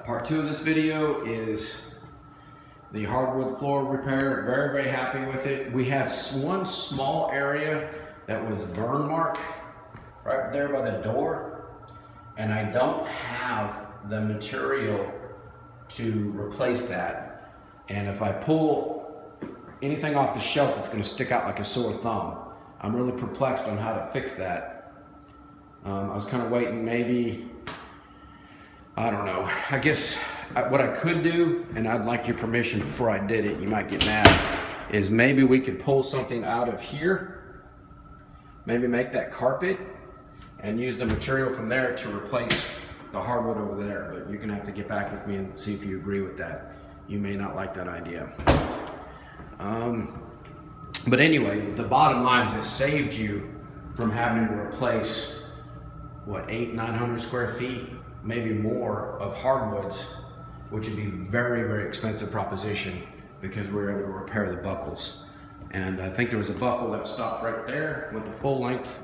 Part 2 of this video is the hardwood floor repair. Very, very happy with it. We have one small area that was burn mark right there by the door, and I don't have the material to replace that. And if I pull anything off the shelf, it's going to stick out like a sore thumb. I'm really perplexed on how to fix that. I was kind of waiting, maybe, I don't know. I guess what I could do, and I'd like your permission before I did it, you might get mad, is maybe we could pull something out of here, maybe make that carpet, and use the material from there to replace the hardwood over there. But you're gonna have to get back with me and see if you agree with that. You may not like that idea. But anyway, the bottom line is it saved you from having to replace, what, 800-900 square feet, maybe more, of hardwoods, which would be very, very expensive proposition because we were able to repair the buckles. And I think there was a buckle that stopped right there with the full length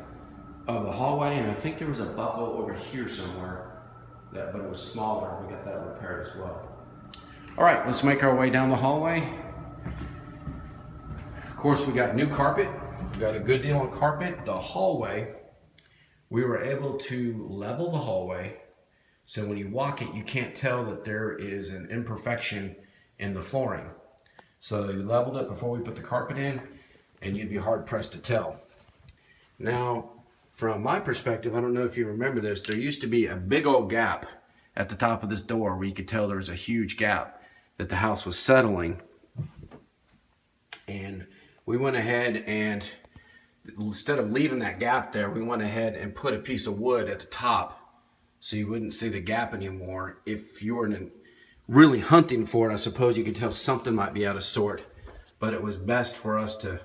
of the hallway, and I think there was a buckle over here somewhere, but it was smaller. We got that repaired as well. All right, let's make our way down the hallway. Of course, we got new carpet. We got a good deal on carpet. The hallway, we were able to level the hallway, so when you walk it, you can't tell that there is an imperfection in the flooring. So we leveled it before we put the carpet in, and you'd be hard pressed to tell. Now, from my perspective, I don't know if you remember this, there used to be a big old gap at the top of this door where you could tell there was a huge gap that the house was settling. And we went ahead and, instead of leaving that gap there, we went ahead and put a piece of wood at the top so you wouldn't see the gap anymore. If you were really hunting for it, I suppose you could tell something might be out of sort, but it was best for us to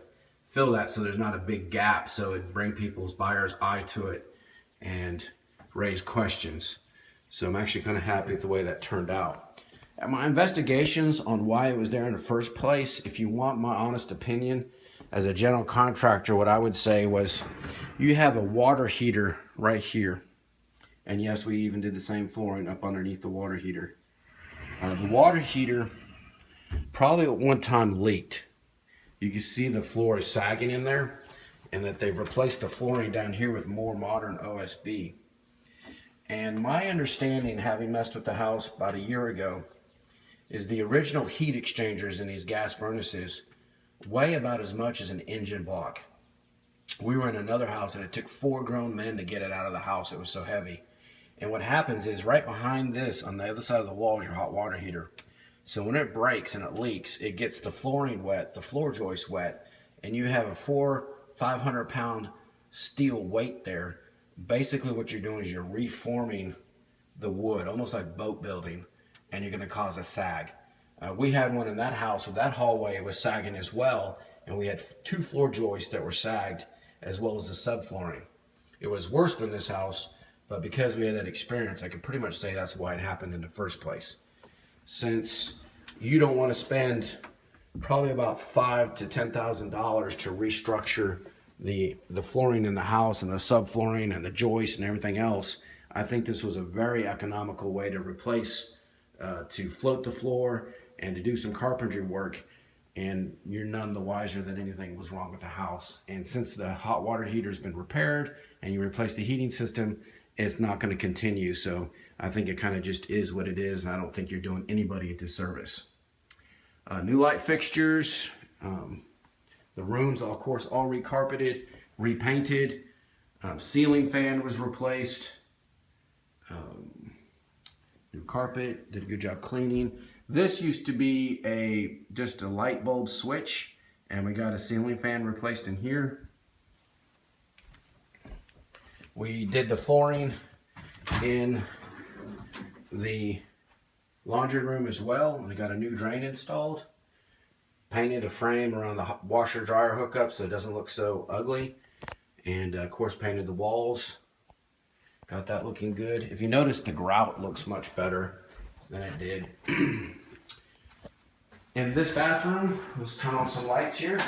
fill that so there's not a big gap, so it'd bring buyers' eye to it and raise questions. So I'm actually kind of happy with the way that turned out. At my investigations on why it was there in the first place, if you want my honest opinion, as a general contractor, what I would say was, you have a water heater right here. And yes, we even did the same flooring up underneath the water heater. The water heater probably at one time leaked. You can see the floor is sagging in there, and that they've replaced the flooring down here with more modern OSB. And my understanding, having messed with the house about a year ago, is the original heat exchangers in these gas furnaces weigh about as much as an engine block. We were in another house and it took 4 grown men to get it out of the house. It was so heavy. And what happens is, right behind this, on the other side of the wall, is your hot water heater. So when it breaks and it leaks, it gets the flooring wet, the floor joist wet, and you have a 400-500 pound steel weight there. Basically what you're doing is you're reforming the wood, almost like boat building, and you're going to cause a sag. We had one in that house with that hallway. It was sagging as well, and we had 2 floor joists that were sagged, as well as the subflooring. It was worse than this house, but because we had that experience, I could pretty much say that's why it happened in the first place. Since you don't want to spend probably about $5,000 to $10,000 to restructure the flooring in the house and the subflooring and the joists and everything else, I think this was a very economical way to replace, to float the floor and to do some carpentry work, and you're none the wiser that anything was wrong with the house. And since the hot water heater's been repaired and you replace the heating system, it's not going to continue. So I think it kind of just is what it is, and I don't think you're doing anybody a disservice. New light fixtures, the rooms, of course, all recarpeted, repainted, ceiling fan was replaced, new carpet, did a good job cleaning. This used to be just a light bulb switch, and we got a ceiling fan replaced in here. We did the flooring in the laundry room as well. We got a new drain installed. Painted a frame around the washer dryer hookup so it doesn't look so ugly. And of course painted the walls. Got that looking good. If you notice, the grout looks much better than it did. In this bathroom, let's turn on some lights here.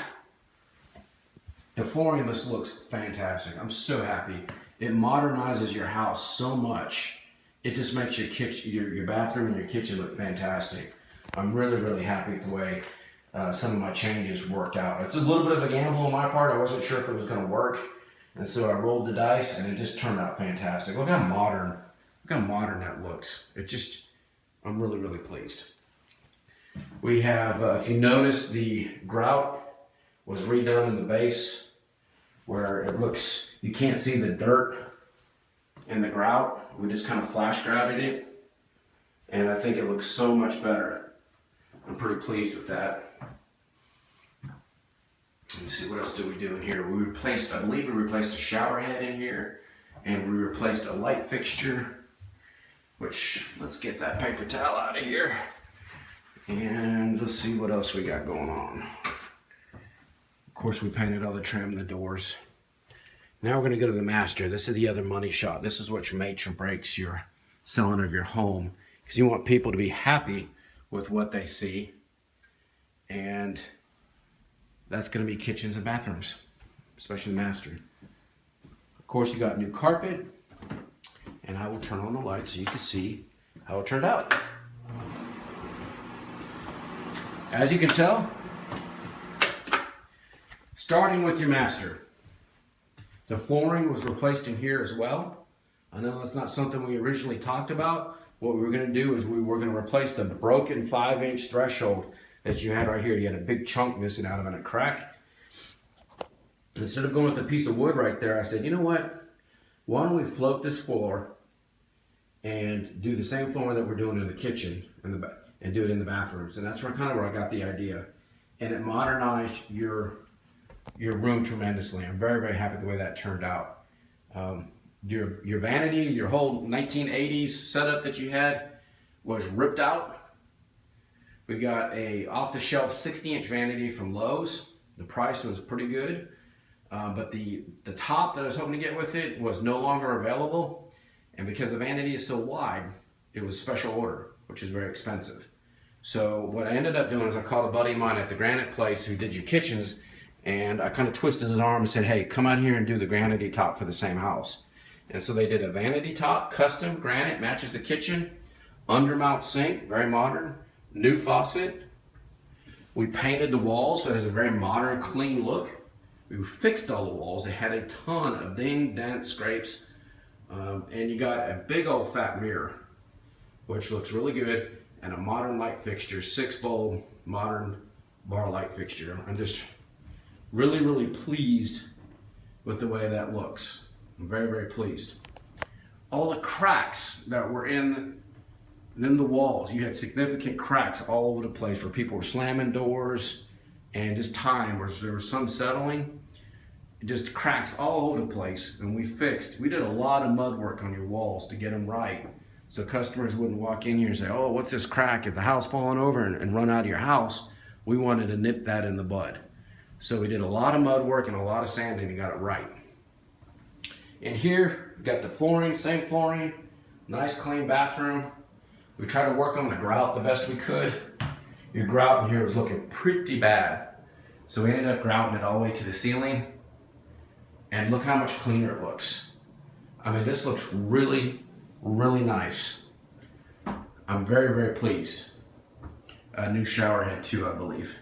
The flooring, this looks fantastic. I'm so happy. It modernizes your house so much it just makes your kitchen, your bathroom and your kitchen look fantastic. I'm really happy with the way some of my changes worked out. It's a little bit of a gamble on my part. I wasn't sure if it was going to work, and so I rolled the dice, and it just turned out fantastic. Look how modern that looks. I'm really pleased. We have, if you notice, the grout was redone in the base, where it looks, you can't see the dirt in the grout. We just kind of flash grouted it, and I think it looks so much better. I'm pretty pleased with that. Let me see, what else did we do in here? We replaced, I believe we replaced a shower head in here, and we replaced a light fixture, which, let's get that paper towel out of here. And let's see what else we got going on. Of course, we painted all the trim and the doors. Now we're going to go to the master. This is the other money shot. This is what makes or breaks your selling of your home, because you want people to be happy with what they see, and that's going to be kitchens and bathrooms, especially the master. Of course, you got new carpet, and I will turn on the light so you can see how it turned out. As you can tell, starting with your master, the flooring was replaced in here as well. I know that's not something we originally talked about. What we were going to do is we were going to replace the broken 5-inch threshold that you had right here. You had a big chunk missing out of it and a crack. And instead of going with a piece of wood right there, I said, you know what? Why don't we float this floor and do the same flooring that we're doing in the kitchen and do it in the bathrooms. And that's where I got the idea. And it modernized your room tremendously. I'm very happy with the way that turned out. Your vanity, your whole 1980s setup that you had was ripped out. We got a off-the-shelf 60-inch vanity from Lowe's. The price was pretty good, but the top that I was hoping to get with it was no longer available, and because the vanity is so wide, it was special order, which is very expensive. So what I ended up doing is I called a buddy of mine at the granite place who did your kitchens, and I kind of twisted his arm and said, hey, come out here and do the granite top for the same house. And so they did a vanity top, custom granite, matches the kitchen, undermount sink, very modern, new faucet. We painted the walls so it has a very modern, clean look. We fixed all the walls. They had a ton of ding, dents, scrapes, and you got a big old fat mirror, which looks really good, and a modern light fixture, 6-bulb modern bar light fixture. I'm just really pleased with the way that looks. I'm very pleased. All the cracks that were in the walls, you had significant cracks all over the place where people were slamming doors, and just time where there was some settling, just cracks all over the place. And we did a lot of mud work on your walls to get them right, so customers wouldn't walk in here and say, oh, what's this crack? Is the house falling over? And run out of your house. We wanted to nip that in the bud. So we did a lot of mud work and a lot of sanding and got it right. In here, we got the flooring, same flooring, nice clean bathroom. We tried to work on the grout the best we could. Your grout in here was looking pretty bad. So we ended up grouting it all the way to the ceiling. And look how much cleaner it looks. I mean, this looks really nice. I'm very pleased. A new shower head too, I believe.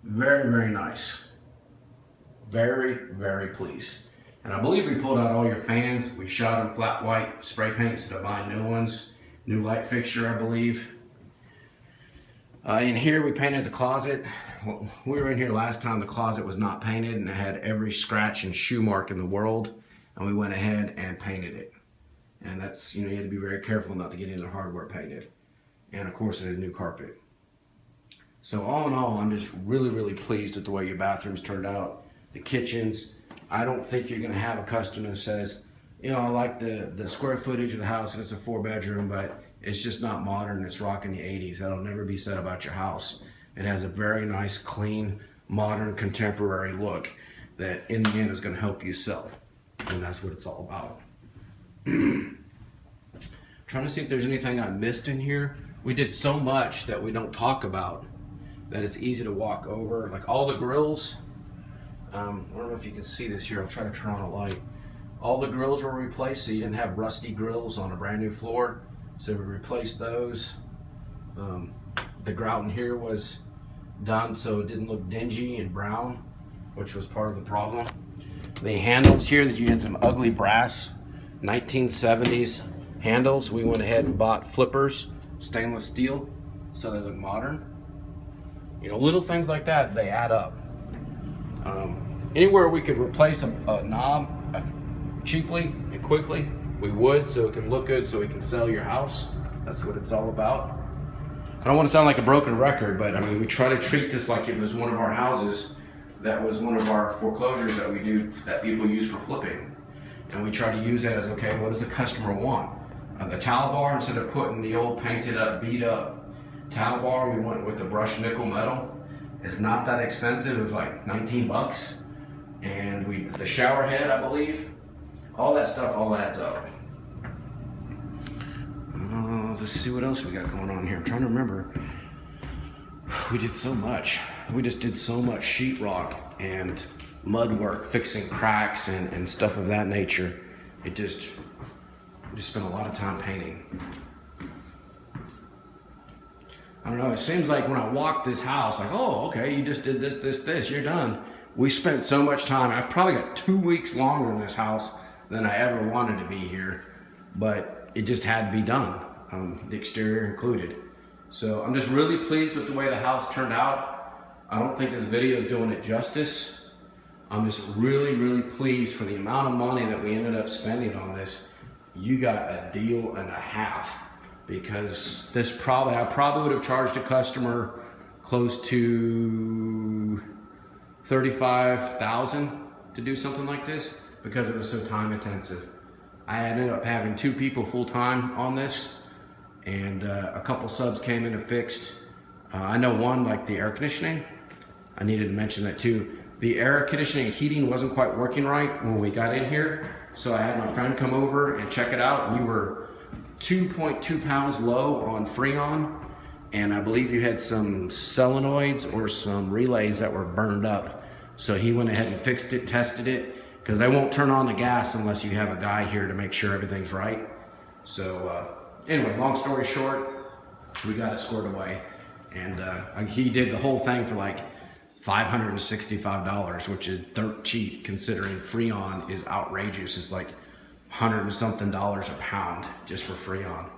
Very nice. Very pleased. And I believe we pulled out all your fans. We shot them flat white spray paint instead of buying new ones. New light fixture, I believe. In here we painted the closet. We were in here last time, the closet was not painted and it had every scratch and shoe mark in the world. And we went ahead and painted it. And that's, you had to be very careful not to get into hardware painted. And of course it has new carpet. So all in all, I'm just really pleased with the way your bathrooms turned out. The kitchens. I don't think you're going to have a customer that says, I like the square footage of the house and it's a 4-bedroom, but it's just not modern, it's rocking the 80s. That'll never be said about your house. It has a very nice, clean, modern, contemporary look that in the end is going to help you sell. And that's what it's all about. Trying to see if there's anything I missed in here. We did so much that we don't talk about that it's easy to walk over. Like all the grills, I don't know if you can see this here. I'll try to turn on a light. All the grills were replaced, so you didn't have rusty grills on a brand new floor. So we replaced those. The grout in here was done so it didn't look dingy and brown, which was part of the problem. The handles here, that you had some ugly brass 1970s handles. We went ahead and bought flippers, stainless steel, so they look modern. You know, little things like that, they add up. Anywhere we could replace a knob cheaply and quickly, we would, so it can look good, so we can sell your house. That's what it's all about. I don't want to sound like a broken record, but I mean, we try to treat this like if it was one of our houses that was one of our foreclosures that we do, that people use for flipping. And we try to use that as, okay, what does the customer want? The towel bar, instead of putting the old painted up, beat up towel bar, we went with the brushed nickel metal. It's not that expensive, it was like 19 bucks. And the shower head, I believe, all that stuff all adds up. Let's see what else we got going on here. I'm trying to remember. We did so much. We just did so much sheetrock and mud work, fixing cracks and stuff of that nature. We just spent a lot of time painting. I don't know, it seems like when I walk this house, like, oh, okay, you just did this, you're done. We spent so much time. I've probably got 2 weeks longer in this house than I ever wanted to be here, but it just had to be done, the exterior included. So I'm just really pleased with the way the house turned out. I don't think this video is doing it justice. I'm just really, really pleased for the amount of money that we ended up spending on this. You got a deal and a half, because I probably would have charged a customer close to $35,000 to do something like this, because it was so time intensive. I ended up having 2 people full time on this, and a couple subs came in and fixed. I know one, like the air conditioning. I needed to mention that too. The air conditioning and heating wasn't quite working right when we got in here, so I had my friend come over and check it out. We were 2.2 pounds low on Freon, and I believe you had some solenoids or some relays that were burned up. So he went ahead and fixed it, tested it, because they won't turn on the gas unless you have a guy here to make sure everything's right. So anyway, long story short, we got it squared away. And he did the whole thing for like $565, which is dirt cheap considering Freon is outrageous. It's like $100 and something a pound just for Freon.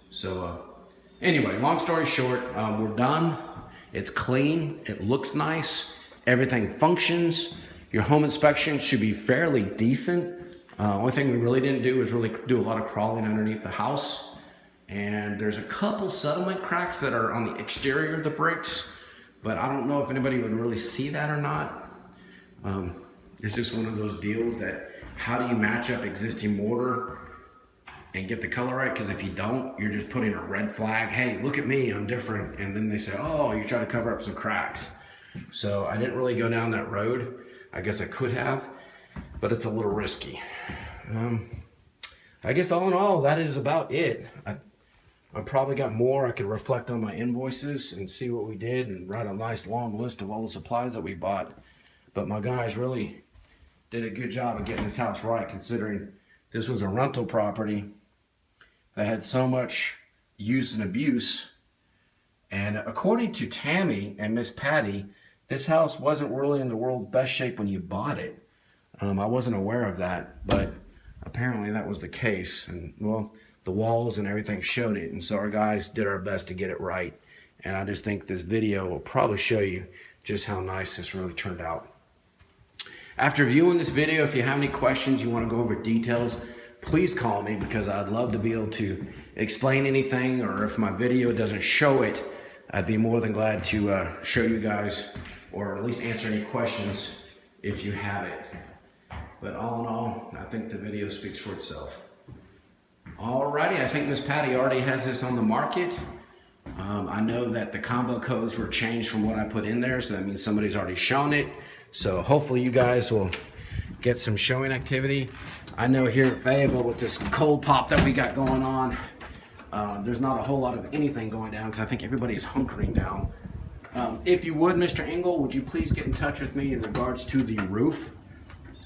So anyway, long story short, we're done. It's clean, it looks nice, everything functions. Your home inspection should be fairly decent. Only thing we really didn't do is really do a lot of crawling underneath the house. And there's a couple settlement cracks that are on the exterior of the bricks, but I don't know if anybody would really see that or not. It's just one of those deals that, how do you match up existing mortar and get the color right? Because if you don't, you're just putting a red flag. Hey, look at me, I'm different. And then they say, oh, you're trying to cover up some cracks. So I didn't really go down that road. I guess I could have, but it's a little risky. I guess all in all, that is about it. I probably got more. I could reflect on my invoices and see what we did and write a nice long list of all the supplies that we bought. But my guys really did a good job of getting this house right, considering this was a rental property that had so much use and abuse. And according to Tammy and Miss Patty, this house wasn't really in the world's best shape when you bought it. I wasn't aware of that, but apparently that was the case. And well, the walls and everything showed it. And so our guys did our best to get it right. And I just think this video will probably show you just how nice this really turned out. After viewing this video, if you have any questions, you want to go over details, please call me, because I'd love to be able to explain anything, or if my video doesn't show it, I'd be more than glad to show you guys, or at least answer any questions if you have it. But all in all, I think the video speaks for itself. Alrighty, I think Miss Patty already has this on the market. I know that the combo codes were changed from what I put in there, so that means somebody's already shown it. So hopefully you guys will get some showing activity. I know here at Fayetteville with this cold pop that we got going on, there's not a whole lot of anything going down, because I think everybody is hunkering down. If you would, Mr. Engel, would you please get in touch with me in regards to the roof?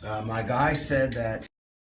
My guy said that